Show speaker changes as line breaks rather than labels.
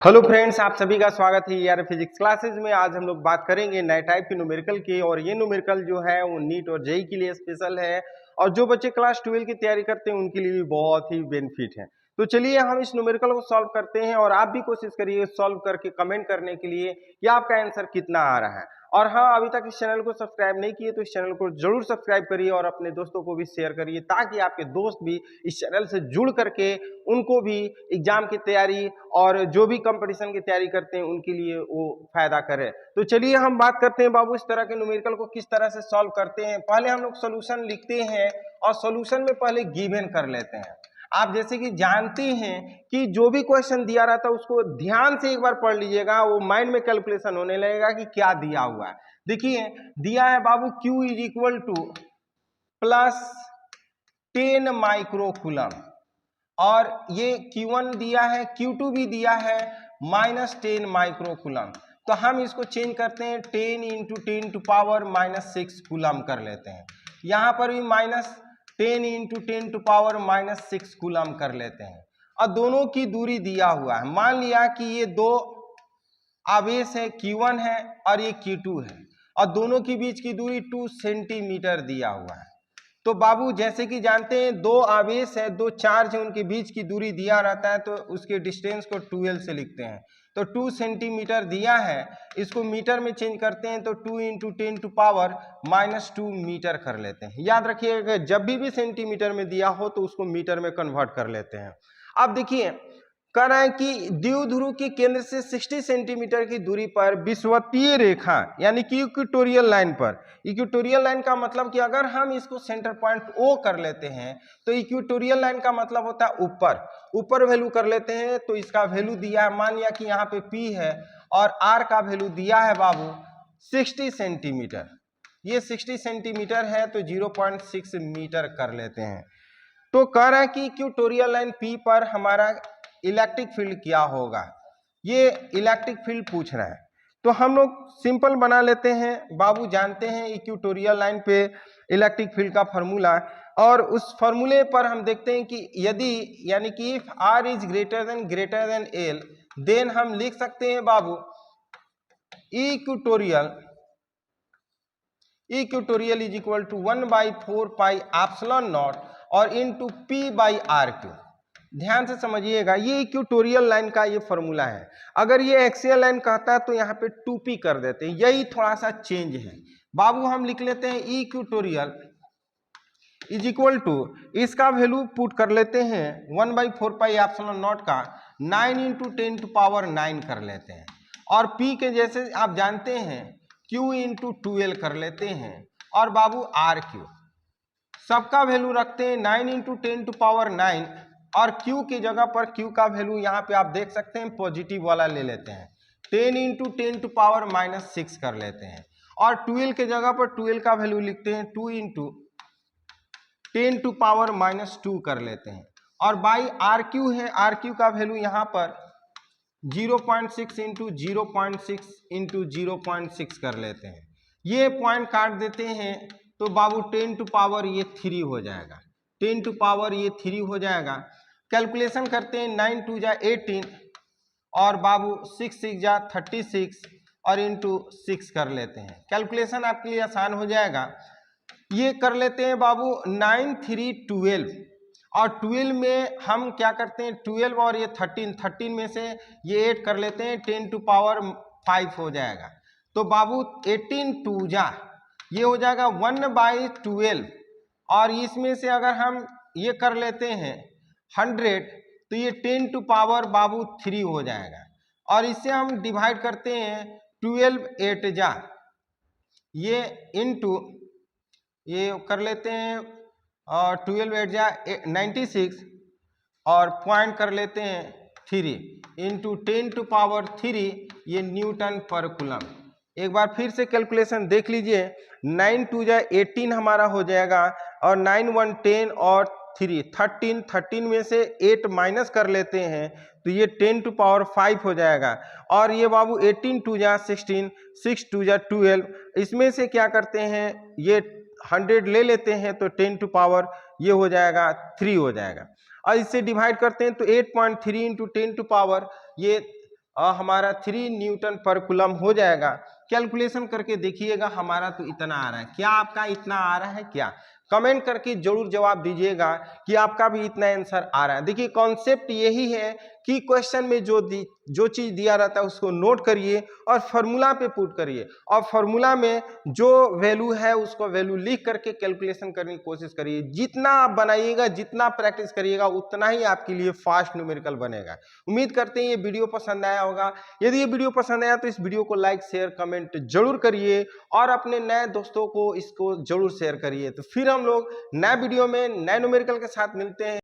Hello friends, आप सभी का स्वागत है यार फिजिक्स क्लासेस में। आज हम लोग बात करेंगे नए टाइप के न्यूमेरिकल की, और ये न्यूमेरिकल जो है वो नीट और जेई के लिए स्पेशल है, और जो बच्चे क्लास 12 की तैयारी करते हैं उनके लिए भी बहुत ही बेनिफिट है। तो चलिए हम इस न्यूमेरिकल को सॉल्व करते हैं, और आप भी कोशिश करिए सॉल्व करके कमेंट करने के लिए कि आपका आंसर कितना आ रहा है। और हाँ, अभी तक इस चैनल को सब्सक्राइब नहीं किए तो इस चैनल को जरूर सब्सक्राइब करिए और अपने दोस्तों को भी शेयर करिए, ताकि आपके दोस्त भी इस चैनल से जुड़ करके उनको भी एग्जाम की तैयारी और जो भी कंपटीशन की तैयारी करते हैं उनके लिए वो फायदा करे। तो चलिए हम बात करते हैं बाबू इस तरह के न्यूमेरिकल को किस तरह से सॉल्व करते हैं। पहले हम लोग सोल्यूशन लिखते हैं और सोल्यूशन में पहले गिवन कर लेते हैं। आप जैसे कि जानते हैं कि जो भी क्वेश्चन दिया रहता है उसको ध्यान से एक बार पढ़ लीजिएगा, वो माइंड में कैलकुलेशन होने लगेगा कि क्या दिया हुआ है। देखिए दिया है बाबू Q is equal two plus 10 microcoulomb, और ये Q1 दिया है, Q2 भी दिया है माइनस 10 माइक्रोकूलम। तो हम इसको चेंज करते हैं 10 into 10 to power minus 6 coulomb कर लेते हैं। यहाँ पर भी minus 10 into 10 to power minus 6 coulomb कर लेते हैं। और दोनों की दूरी दिया हुआ है, मान लिया कि ये दो आवेश है, Q1 है और ये Q2 है, और दोनों के बीच की दूरी 2 सेंटीमीटर दिया हुआ है। तो बाबू जैसे कि जानते हैं दो आवेश है, दो चार्ज है, उनके बीच की दूरी दिया रहता है, तो उसके डिस्टेंस को 12 से लिखते हैं। तो 2 सेंटीमीटर दिया है, इसको मीटर में चेंज करते हैं तो 2 into 10 to power minus 2 metre कर लेते हैं। याद रखिएगा जब भी सेंटीमीटर में दिया हो तो उसको मीटर में कन्वर्ट कर लेते हैं। अब देखिए कह रहा है कि द्विध्रुव के केंद्र से 60 सेंटीमीटर की दूरी पर विषुवतीय रेखा यानी कि इक्वेटोरियल लाइन पर, इक्वेटोरियल लाइन का मतलब कि अगर हम इसको सेंटर पॉइंट O कर लेते हैं तो इक्वेटोरियल लाइन का मतलब होता है ऊपर, ऊपर वैल्यू कर लेते हैं। तो इसका वैल्यू दिया है, मान लिया कि यहाँ पे P है और R का वैल्यू दिया है बाबू 60 सेंटीमीटर। ये 60 सेंटीमीटर है तो 0.6 मीटर कर लेते हैं। तो कह रहा है कि इक्वेटोरियल लाइन P पर हमारा इलेक्ट्रिक फील्ड क्या होगा, ये इलेक्ट्रिक फील्ड पूछ रहा है। तो हम लोग सिंपल बना लेते हैं। बाबू जानते हैं इक्वेटोरियल लाइन पे इलेक्ट्रिक फील्ड का फॉर्मूला, और उस फॉर्मूले पर हम देखते हैं कि यदि यानी कि if R is greater than L, then हम लिख सकते हैं बाबू equatorial is equal to 1/4 pi epsilon not और इनटू P/R²। ध्यान से समझिएगा, ये इक्वेटोरियल लाइन का ये फॉर्मूला है। अगर ये एक्सियल लाइन कहता है तो यहाँ पे 2P कर देते हैं, यही थोड़ा सा चेंज है। बाबू हम लिख लेते हैं इक्वेटोरियल इज इक्वल टू, इसका वैल्यू पुट कर लेते हैं 1/4 पाई एप्सिलॉन नॉट का 9 इंटू 10 टू पावर 9 कर लेते हैं, और P के जैसे आप जानते हैं Q इंटू 12 कर लेते हैं, और बाबू RQ सबका वैल्यू रखते हैं 9 इंटू 10 टू पावर 9, और Q की जगह पर Q का वैल्यू यहाँ पे आप देख सकते हैं पॉजिटिव वाला ले लेते हैं, 10 इंटू 10 टू पावर माइनस 6 कर लेते हैं, और 12 के जगह पर 12 का वैल्यू लिखते हैं 2 इंटू 10 टू पावर माइनस 2 कर लेते हैं, और बाई RQ है, RQ का वैल्यू यहाँ पर 0.6 इंटू 0.6 इंटू 0.6 कर लेते हैं। ये पॉइंट काट देते हैं तो बाबू 10 टू पावर ये 3 हो जाएगा, 10 टू पावर ये 3 हो जाएगा। कैलकुलेशन करते हैं 9 2 जा 18, और बाबू 6 6 जा 36, और इंटू 6 कर लेते हैं। कैलकुलेशन आपके लिए आसान हो जाएगा। ये कर लेते हैं बाबू 9 3 12, और 12 में हम क्या करते हैं 12 और ये 13 में से ये 8 कर लेते हैं, 10 टू पावर 5 हो जाएगा। तो बाबू 18 2 जा ये हो जाएगा 1/12, और इसमें से अगर हम ये कर लेते हैं 100 तो ये 10 टू पावर बाबू 3 हो जाएगा, और इससे हम डिवाइड करते हैं 12 8 जा ये इंटू ये कर लेते हैं, और 12 8 जा 96, और पॉइंट कर लेते हैं 3 इंटू 10 टू पावर 3 ये न्यूटन पर कूलम। एक बार फिर से कैलकुलेशन देख लीजिए, 9 2 जा 18 हमारा हो जाएगा, और 9 1 10 और 3 13 में से 8 माइनस कर लेते हैं तो ये 10 टू पावर 5 हो जाएगा, और ये बाबू 18 2 जा 16 6 2 जा 12, इसमें से क्या करते हैं ये 100 ले लेते हैं तो 10 टू पावर ये हो जाएगा 3 हो जाएगा, और इससे डिवाइड करते हैं तो 8.3 इंटू 10 टू पावर ये हमारा 3 न्यूटन पर कूलम हो जाएगा। कैलकुलेशन करके देखिएगा, हमारा तो इतना आ रहा है। क्या आपका इतना आ रहा है क्या? कमेंट करके जरूर जवाब दीजिएगा कि आपका भी इतना आंसर आ रहा है। देखिए कॉन्सेप्ट यही है कि क्वेश्चन में जो चीज दिया रहता है उसको नोट करिए और फॉर्मूला पे पुट करिए, और फॉर्मूला में जो वैल्यू है उसको वैल्यू लिख करके कैलकुलेशन करने की कोशिश करिए। जितना आप बनाइएगा, जितना प्रैक्टिस करिएगा, उतना ही आपके लिए फास्ट न्यूमेरिकल बनेगा। उम्मीद करते हैं ये वीडियो पसंद आया होगा। यदि ये वीडियो पसंद आया तो इस वीडियो को लाइक शेयर कमेंट जरूर करिए और अपने नए दोस्तों को इसको जरूर शेयर करिए। तो फिर हम लोग नए वीडियो में नए न्यूमेरिकल के साथ मिलते हैं।